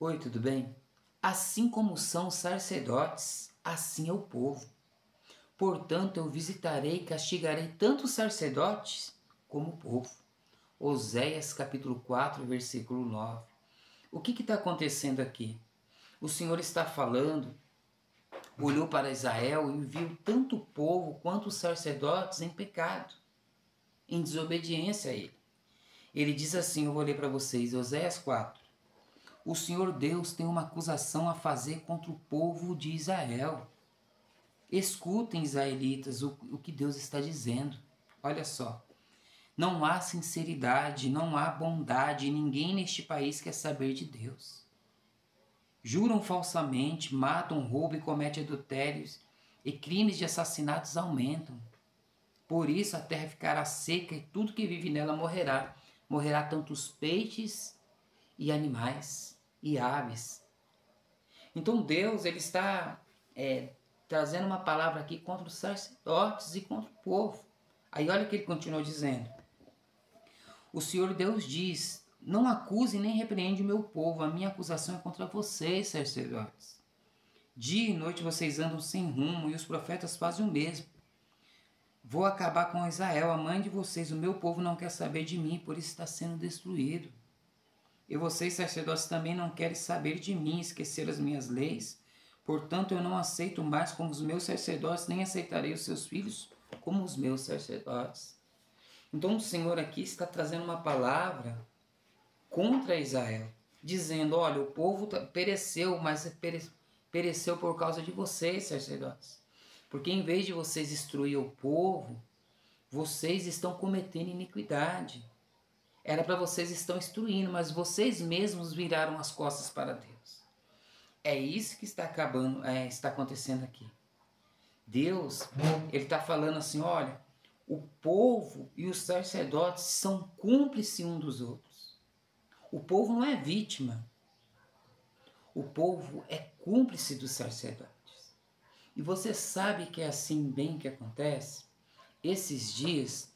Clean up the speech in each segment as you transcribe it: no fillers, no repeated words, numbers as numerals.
Oi, tudo bem? Assim como são os sacerdotes, assim é o povo. Portanto, eu visitarei e castigarei tanto os sacerdotes como o povo. Oséias capítulo 4, versículo 9. O que está acontecendo aqui? O Senhor está falando, olhou para Israel e viu tanto o povo quanto os sacerdotes em pecado, em desobediência a Ele. Ele diz assim, eu vou ler para vocês, Oséias 4. O Senhor Deus tem uma acusação a fazer contra o povo de Israel. Escutem, israelitas, o que Deus está dizendo. Olha só. Não há sinceridade, não há bondade, ninguém neste país quer saber de Deus. Juram falsamente, matam, roubam e cometem adultérios, e crimes de assassinatos aumentam. Por isso a terra ficará seca e tudo que vive nela morrerá. Morrerá tanto os peixes e animais e aves. Então Deus ele está trazendo uma palavra aqui contra os sacerdotes e contra o povo. Aí olha o que ele continua dizendo. O Senhor Deus diz, não acuse nem repreende o meu povo, a minha acusação é contra vocês, sacerdotes. Dia e noite vocês andam sem rumo e os profetas fazem o mesmo. Vou acabar com Israel, a mãe de vocês, o meu povo não quer saber de mim, por isso está sendo destruído. E vocês, sacerdotes, também não querem saber de mim, esquecer as minhas leis. Portanto, eu não aceito mais como os meus sacerdotes, nem aceitarei os seus filhos como os meus sacerdotes. Então, o Senhor aqui está trazendo uma palavra contra Israel, dizendo, olha, o povo pereceu, mas pereceu por causa de vocês, sacerdotes. Porque em vez de vocês destruir o povo, vocês estão cometendo iniquidade. Era para vocês estão instruindo, mas vocês mesmos viraram as costas para Deus. É isso que está está acontecendo aqui. Deus, ele está falando assim, olha, o povo e os sacerdotes são cúmplices um dos outros. O povo não é vítima. O povo é cúmplice dos sacerdotes. E você sabe que é assim bem que acontece? Esses dias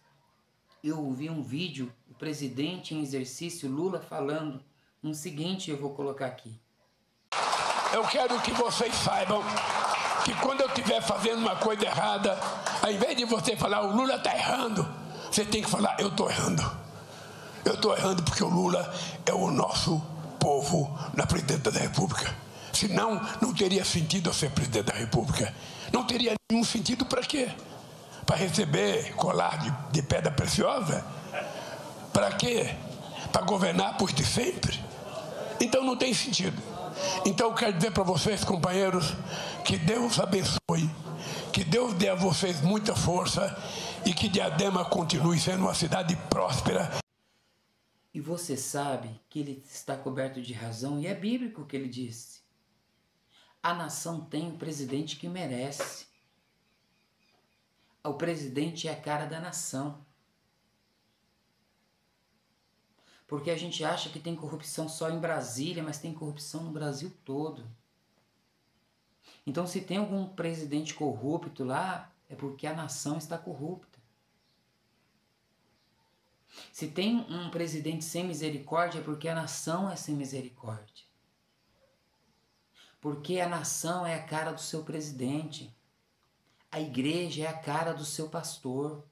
eu ouvi um vídeo, o presidente em exercício, Lula, falando o seguinte, eu vou colocar aqui. Eu quero que vocês saibam que quando eu estiver fazendo uma coisa errada, ao invés de você falar, o Lula está errando, você tem que falar, eu estou errando. Eu estou errando porque o Lula é o nosso povo na presidência da República. Senão, não teria sentido eu ser presidente da República. Não teria nenhum sentido para quê? Para receber colar de pedra preciosa? Para quê? Para governar por de sempre? Então não tem sentido. Então eu quero dizer para vocês, companheiros, que Deus abençoe, que Deus dê a vocês muita força e que Diadema continue sendo uma cidade próspera. E você sabe que ele está coberto de razão, e é bíblico o que ele disse. A nação tem o presidente que merece. O presidente é a cara da nação. Porque a gente acha que tem corrupção só em Brasília, mas tem corrupção no Brasil todo. Então, se tem algum presidente corrupto lá, é porque a nação está corrupta. Se tem um presidente sem misericórdia, é porque a nação é sem misericórdia. Porque a nação é a cara do seu presidente. A igreja é a cara do seu pastor.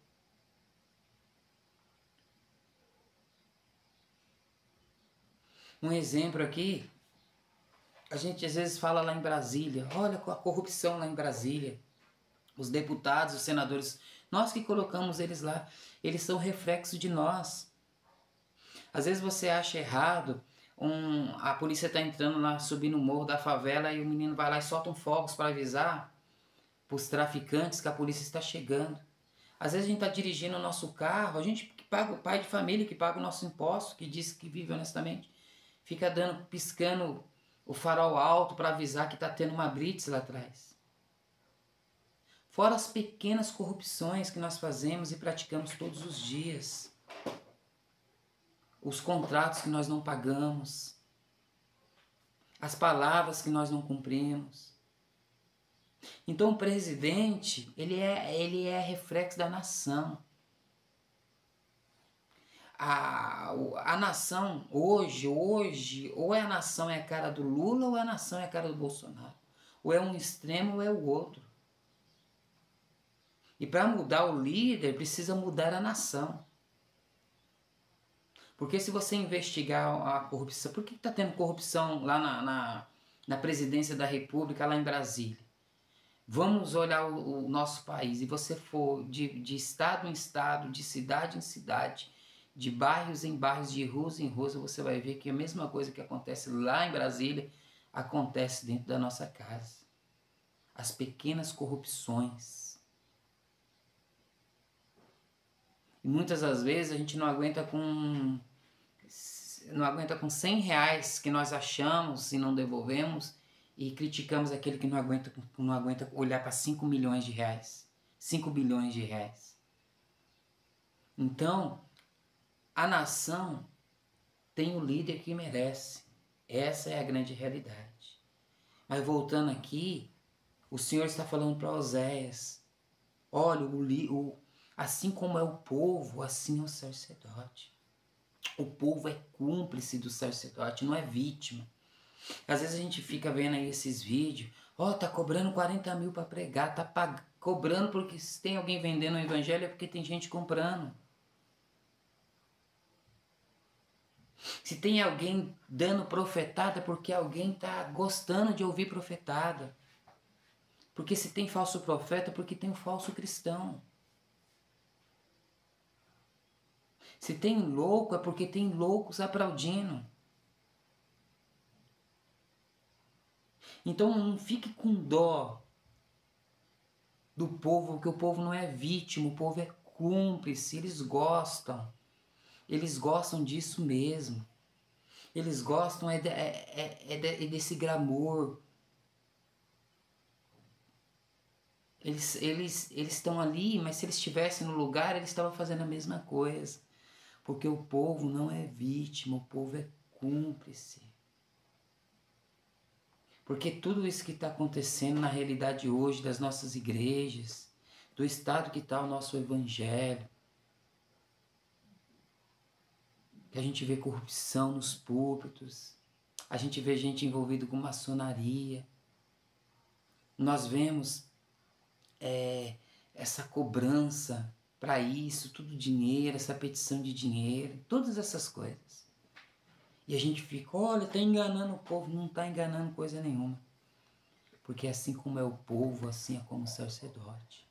Um exemplo aqui, a gente às vezes fala lá em Brasília, olha a corrupção lá em Brasília. Os deputados, os senadores, nós que colocamos eles lá, eles são reflexo de nós. Às vezes você acha errado, a polícia está entrando lá, subindo o morro da favela e o menino vai lá e solta fogos para avisar para os traficantes que a polícia está chegando. Às vezes a gente está dirigindo o nosso carro, a gente que paga, o pai de família que paga o nosso imposto, que diz que vive honestamente, fica piscando o farol alto para avisar que está tendo uma blitz lá atrás. Fora as pequenas corrupções que nós fazemos e praticamos todos os dias. Os contratos que nós não pagamos. As palavras que nós não cumprimos. Então o presidente, ele é reflexo da nação. A nação hoje, ou a nação é a cara do Lula ou a nação é a cara do Bolsonaro. Ou é um extremo ou é o outro. E para mudar o líder, precisa mudar a nação. Porque se você investigar a corrupção, por que está tendo corrupção lá na presidência da República, lá em Brasília? Vamos olhar o nosso país, e você for de estado em estado, de cidade em cidade, de bairros em bairros, de ruas em ruas, você vai ver que a mesma coisa que acontece lá em Brasília, acontece dentro da nossa casa. As pequenas corrupções. E muitas das vezes a gente não aguenta com R$100 que nós achamos e não devolvemos, e criticamos aquele que não aguenta olhar para 5 milhões de reais, 5 bilhões de reais. Então, a nação tem o líder que merece. Essa é a grande realidade. Mas voltando aqui, o Senhor está falando para Oséias, olha, assim como é o povo, assim é o sacerdote. O povo é cúmplice do sacerdote, não é vítima. Às vezes a gente fica vendo aí esses vídeos, tá cobrando 40 mil para pregar, tá cobrando porque se tem alguém vendendo o evangelho é porque tem gente comprando. Se tem alguém dando profetada é porque alguém tá gostando de ouvir profetada. Porque se tem falso profeta é porque tem um falso cristão. Se tem louco é porque tem loucos aplaudindo. Então não fique com dó do povo, porque o povo não é vítima, o povo é cúmplice, eles gostam disso mesmo. Eles gostam desse glamour. Eles estão ali, mas se eles estivessem no lugar, eles estavam fazendo a mesma coisa. Porque o povo não é vítima, o povo é cúmplice. Porque tudo isso que está acontecendo na realidade hoje das nossas igrejas, do estado que está o nosso evangelho, que a gente vê corrupção nos púlpitos, a gente vê gente envolvida com maçonaria, nós vemos essa cobrança para isso, tudo dinheiro, essa petição de dinheiro, todas essas coisas. E a gente fica, olha, está enganando o povo. Não está enganando coisa nenhuma. Porque assim como é o povo, assim é como o sacerdote.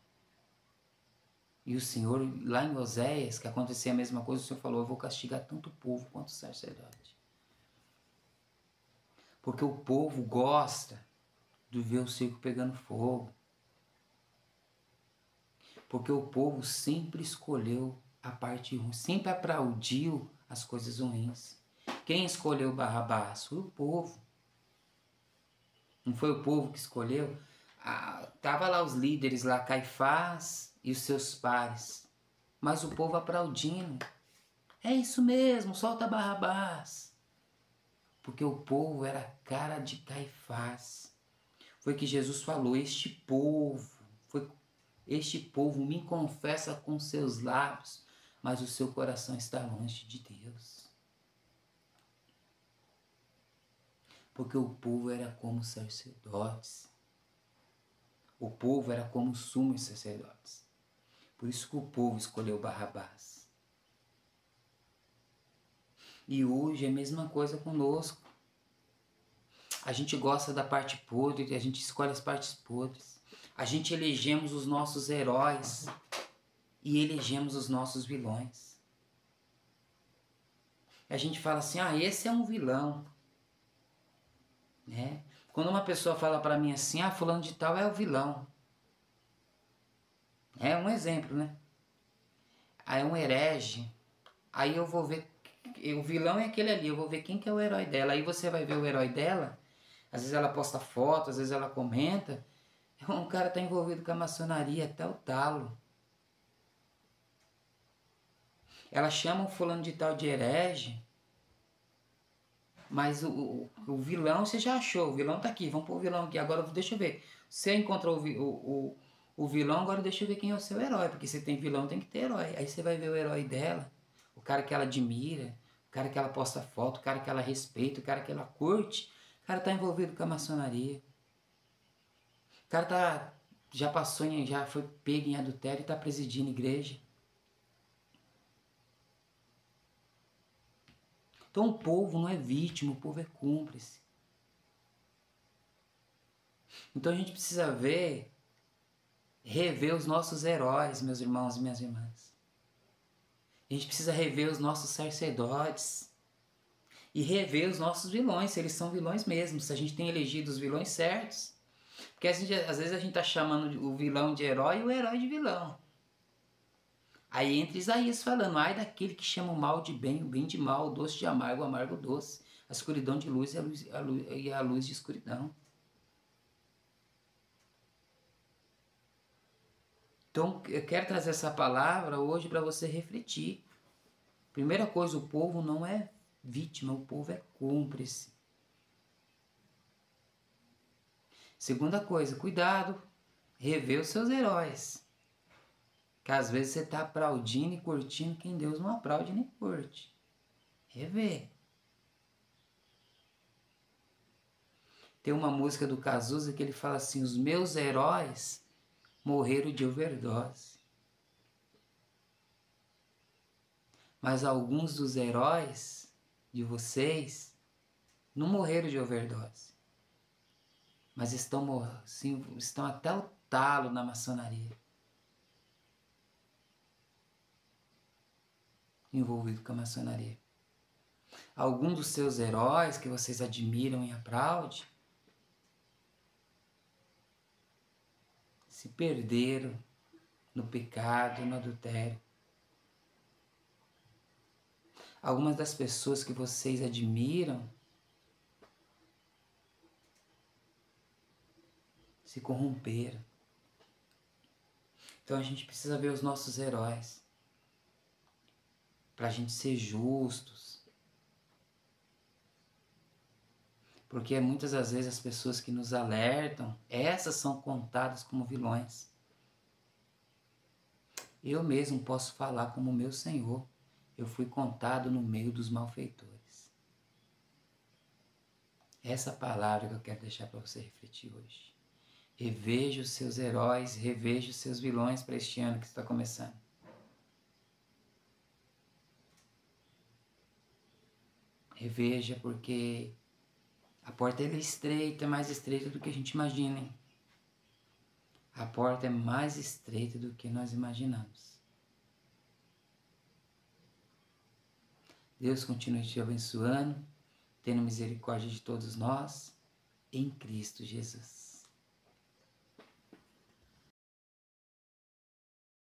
E o Senhor, lá em Oséias, que acontecia a mesma coisa, o Senhor falou, eu vou castigar tanto o povo quanto o sacerdote. Porque o povo gosta de ver o circo pegando fogo. Porque o povo sempre escolheu a parte ruim, sempre aplaudiu as coisas ruins. Quem escolheu Barrabás? Foi o povo. Não foi o povo que escolheu? Tava lá os líderes, lá Caifás e os seus pares. Mas o povo aplaudindo. É isso mesmo, solta Barrabás. Porque o povo era a cara de Caifás. Foi que Jesus falou, este povo me confessa com seus lábios, mas o seu coração está longe de Deus. Porque o povo era como os sacerdotes. O povo era como os sumos sacerdotes. Por isso que o povo escolheu Barrabás. E hoje é a mesma coisa conosco. A gente gosta da parte podre, a gente escolhe as partes podres. A gente elegemos os nossos heróis e elegemos os nossos vilões. A gente fala assim, esse é um vilão. Né? Quando uma pessoa fala para mim assim, fulano de tal é o vilão. É um exemplo, né? Aí é um herege. Aí eu vou ver, o vilão é aquele ali, eu vou ver quem que é o herói dela. Aí você vai ver o herói dela, às vezes ela posta foto, às vezes ela comenta, um cara tá envolvido com a maçonaria até o talo. Ela chama o fulano de tal de herege, mas o vilão você já achou, o vilão tá aqui, vamos pôr o vilão aqui. Agora deixa eu ver, você encontrou o vilão, agora deixa eu ver quem é o seu herói, porque se tem vilão tem que ter herói. Aí você vai ver o herói dela, o cara que ela admira, o cara que ela posta foto, o cara que ela respeita, o cara que ela curte, o cara tá envolvido com a maçonaria. O cara já foi pego em adultério e tá presidindo igreja. Então o povo não é vítima, o povo é cúmplice. Então a gente precisa rever os nossos heróis, meus irmãos e minhas irmãs. A gente precisa rever os nossos sacerdotes e rever os nossos vilões, se eles são vilões mesmo, se a gente tem elegido os vilões certos. Porque às vezes a gente está chamando o vilão de herói e o herói de vilão. Aí entra Isaías falando, ai daquele que chama o mal de bem, o bem de mal, o doce de amargo, o amargo doce, a escuridão de luz e a luz de escuridão. Então eu quero trazer essa palavra hoje para você refletir. Primeira coisa, o povo não é vítima, o povo é cúmplice. Segunda coisa, cuidado, rever os seus heróis. Que às vezes você está aplaudindo e curtindo quem Deus não aplaude nem curte. Rever. Tem uma música do Cazuza que ele fala assim, os meus heróis morreram de overdose. Mas alguns dos heróis de vocês não morreram de overdose. Mas estão até o talo na maçonaria. Envolvido com a maçonaria. Alguns dos seus heróis que vocês admiram e aplaudem se perderam no pecado, no adultério. Algumas das pessoas que vocês admiram se corromperam. Então a gente precisa ver os nossos heróis para a gente ser justos. Porque muitas das vezes as pessoas que nos alertam, essas são contadas como vilões. Eu mesmo posso falar como meu Senhor. Eu fui contado no meio dos malfeitores. Essa palavra que eu quero deixar para você refletir hoje. Reveja os seus heróis, reveja os seus vilões para este ano que está começando. Reveja, porque a porta é estreita, mais estreita do que a gente imagina, hein? A porta é mais estreita do que nós imaginamos. Deus continue te abençoando, tendo misericórdia de todos nós, em Cristo Jesus.